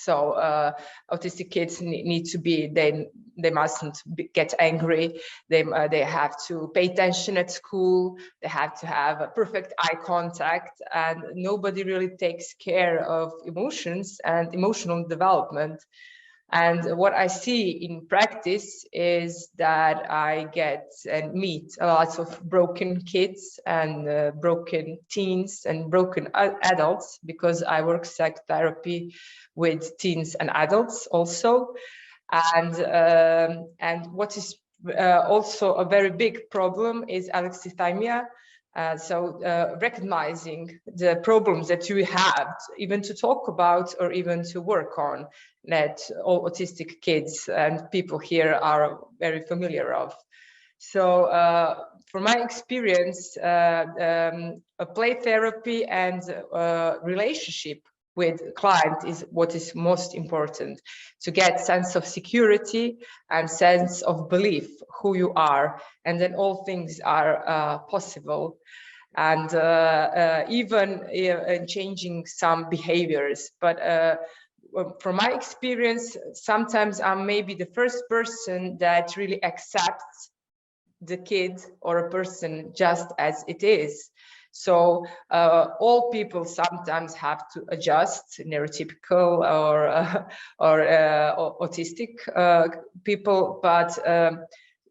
So autistic kids need to be, they mustn't get angry. They have to pay attention at school. They have to have a perfect eye contact, and nobody really takes care of emotions and emotional development. And what I see in practice is that I get and meet a lot of broken kids and broken teens and broken adults, because I work psychotherapy with teens and adults also. And what is also a very big problem is alexithymia. So recognizing the problems that you have, even to talk about or even to work on, that all autistic kids and people here are very familiar of. So from my experience, a play therapy and relationship with client is what is most important, to get sense of security and sense of belief who you are, and then all things are possible. And even in changing some behaviors. But from my experience, sometimes I'm maybe the first person that really accepts the kid or a person just as it is. So all people sometimes have to adjust, neurotypical or autistic people, but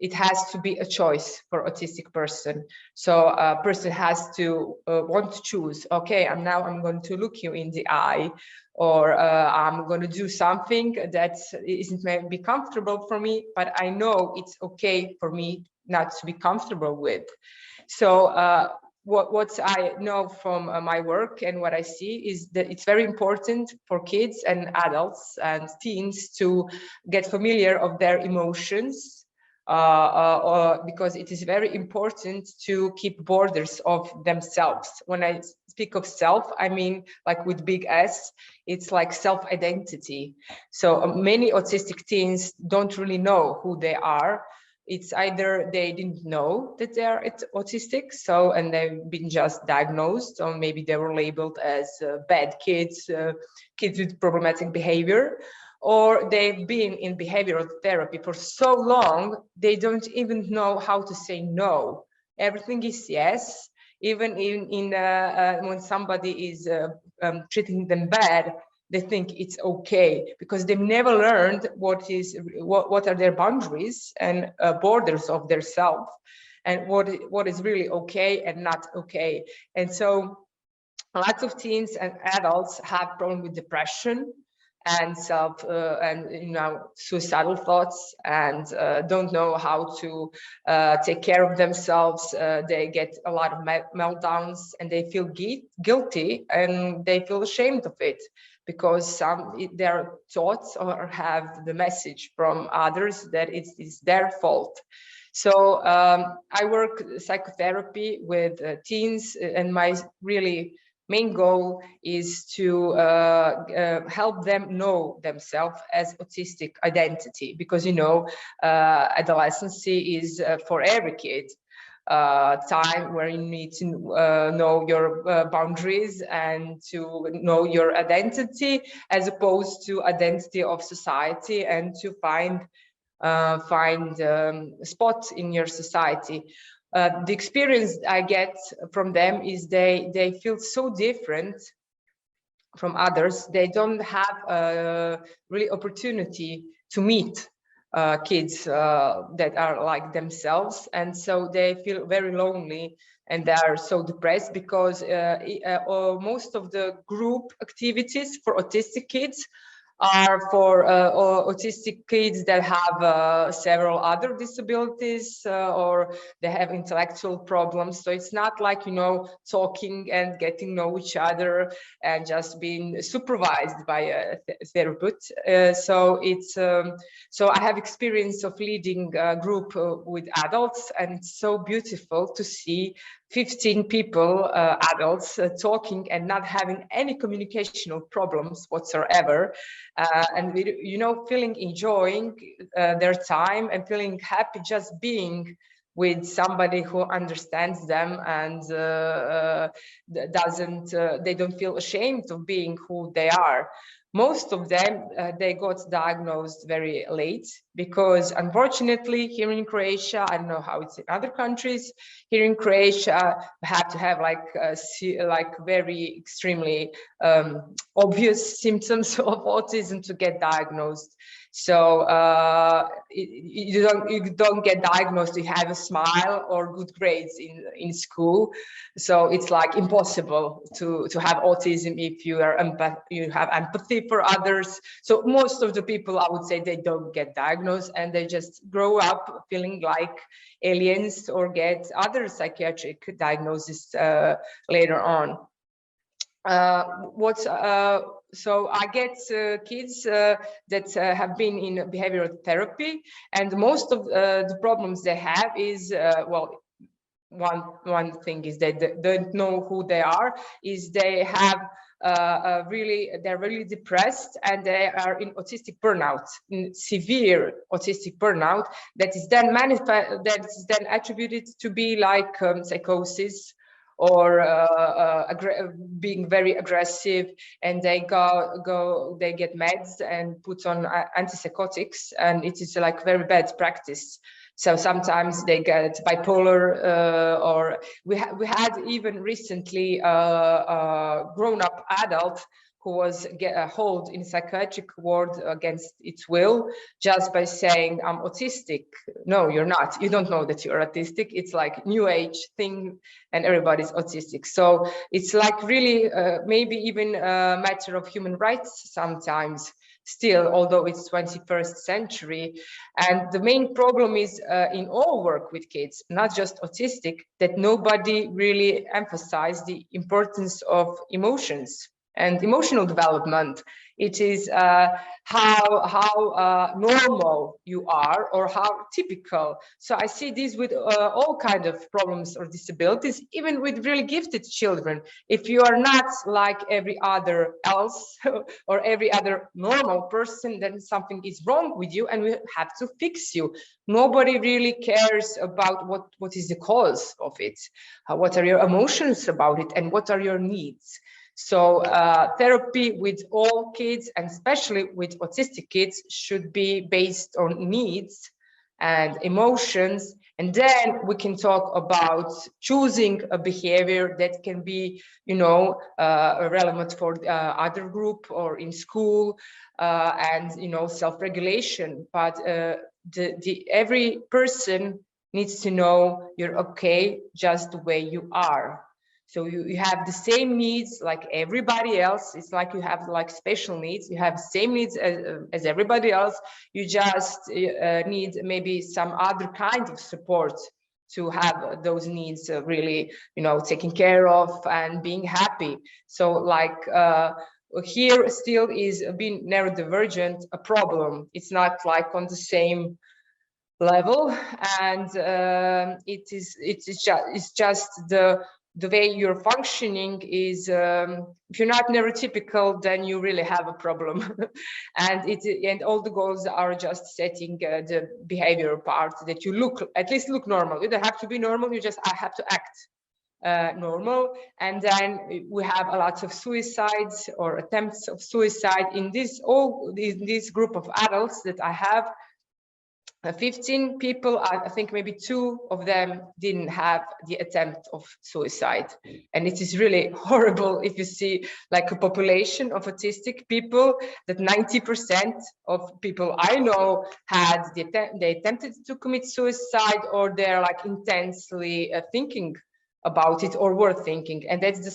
it has to be a choice for autistic person. So a person has to want to choose, okay, I'm going to look you in the eye, or I'm going to do something that isn't maybe comfortable for me, but I know it's okay for me not to be comfortable with. So what I know from my work and what I see is that it's very important for kids and adults and teens to get familiar of their emotions, because it is very important to keep borders of themselves. When I speak of self, I mean like with big S, it's like self-identity. So many autistic teens don't really know who they are. It's either they didn't know that they are autistic, so, and they've been just diagnosed, or maybe they were labeled as bad kids, kids with problematic behavior, or they've been in behavioral therapy for so long, they don't even know how to say no. Everything is yes, even when somebody is treating them bad, they think it's okay, because they've never learned what are their boundaries and borders of their self, and what is really okay and not okay. And so lots of teens and adults have problem with depression and suicidal thoughts, and don't know how to take care of themselves. They get a lot of meltdowns, and they feel guilty, and they feel ashamed of it, because they're taught or have the message from others that it's their fault. So I work psychotherapy with teens, and my really main goal is to help them know themselves as autistic identity, because adolescency is for every kid time where you need to know your boundaries and to know your identity, as opposed to identity of society, and to find spot in your society. The experience I get from them is they feel so different from others. They don't have a really opportunity to meet kids that are like themselves, and so they feel very lonely, and they are so depressed, because most of the group activities for autistic kids are for autistic kids that have several other disabilities, or they have intellectual problems. So it's not like, talking and getting to know each other and just being supervised by a therapist. So I have experience of leading a group with adults, and it's so beautiful to see 15 people, adults, talking and not having any communicational problems whatsoever, and feeling enjoying their time and feeling happy just being with somebody who understands them, and they don't feel ashamed of being who they are. most of them, they got diagnosed very late, because unfortunately here in Croatia, I don't know how it's in other countries, here in Croatia, you have to have like very extremely obvious symptoms of autism to get diagnosed. So you don't get diagnosed, you have a smile or good grades in school. So it's like impossible to have autism if you have empathy for others. So most of the people, I would say, they don't get diagnosed, and they just grow up feeling like aliens or get other psychiatric diagnoses later on. So I get kids that have been in behavioral therapy, and most of the problems they have is, well, one thing is they don't know who they are, is they have they're really depressed, and they are in autistic burnout, in severe autistic burnout, that is then attributed to be like psychosis, or being very aggressive, and they get meds and put on antipsychotics, and it is like very bad practice. So sometimes they get bipolar, or we had even recently a grown-up adult who was held in psychiatric ward against its will, just by saying, I'm autistic. No, you're not. You don't know that you're autistic. It's like new age thing, and everybody's autistic. So it's like really maybe even a matter of human rights sometimes still, although it's 21st century. And the main problem is in all work with kids, not just autistic, that nobody really emphasized the importance of emotions and emotional development. It is how normal you are, or how typical. So I see this with all kinds of problems or disabilities, even with really gifted children. If you are not like every other else or every other normal person, then something is wrong with you, and we have to fix you. Nobody really cares about what is the cause of it, what are your emotions about it, and what are your needs. So therapy with all kids, and especially with autistic kids, should be based on needs and emotions. And then we can talk about choosing a behavior that can be, relevant for other group or in school, and, self-regulation. But every person needs to know you're okay just the way you are. So you have the same needs like everybody else. It's like you have like special needs. You have the same needs as everybody else. You just need maybe some other kind of support to have those needs really, taken care of and being happy. So like here still is being neurodivergent a problem. It's not like on the same level, and it's just the way you're functioning is, if you're not neurotypical, then you really have a problem. and all the goals are just setting the behavior part, that you at least look normal. You don't have to be normal, you just have to act normal. And then we have a lot of suicides or attempts of suicide in this group of adults that I have. 15 people, I think maybe 2 of them didn't have the attempt of suicide. And it is really horrible if you see like a population of autistic people, that 90% of people I know they attempted to commit suicide, or they're like intensely thinking about it, or were thinking. And that's the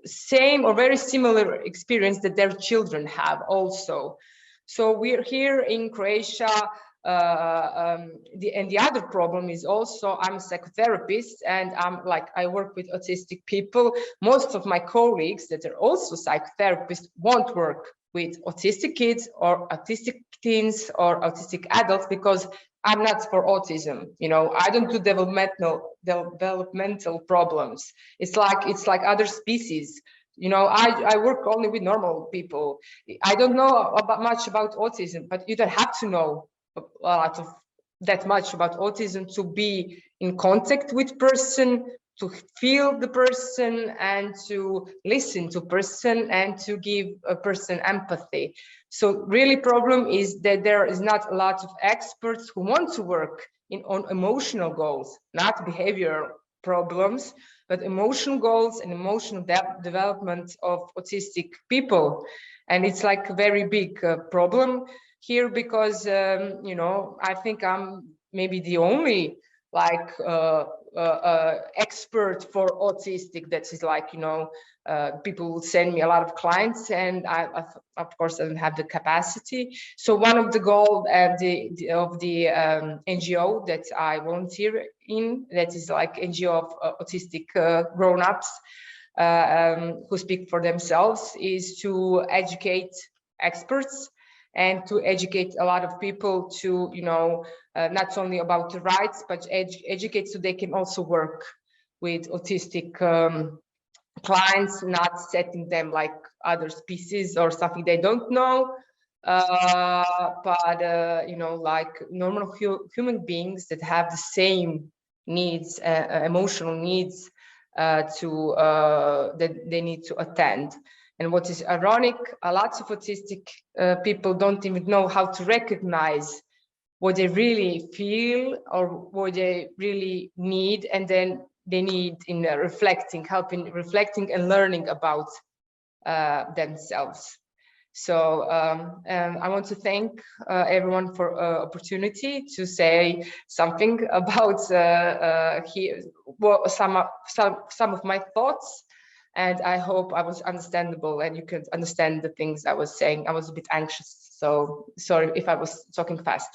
same or very similar experience that their children have also. So we're here in Croatia. The other problem is also, I'm a psychotherapist, and I work with autistic people. Most of my colleagues that are also psychotherapists won't work with autistic kids or autistic teens or autistic adults, because I'm not for autism. I don't do developmental problems. It's like other species. I work only with normal people. I don't know much about autism, but you don't have to know that much about autism to be in contact with person, to feel the person and to listen to person and to give a person empathy. So really problem is that there is not a lot of experts who want to work on emotional goals, not behavioral problems, but emotional goals and emotional development of autistic people. And it's like a very big problem here because, you know, I think I'm maybe the only like expert for autistic. That is like, you know, people will send me a lot of clients, and I of course I don't have the capacity. So one of the goals of the NGO that I volunteer in, that is like NGO of autistic grown-ups who speak for themselves, is to educate experts and to educate a lot of people to, you know, not only about the rights, but educate so they can also work with autistic clients, not setting them like other species or something they don't know, but you know, like normal human beings that have the same needs, emotional needs that they need to attend. And what is ironic, a lot of autistic people don't even know how to recognize what they really feel or what they really need, and then they need in helping reflecting and learning about themselves. So I want to thank everyone for opportunity to say something about some of my thoughts. And I hope I was understandable and you could understand the things I was saying. I was a bit anxious, so sorry if I was talking fast.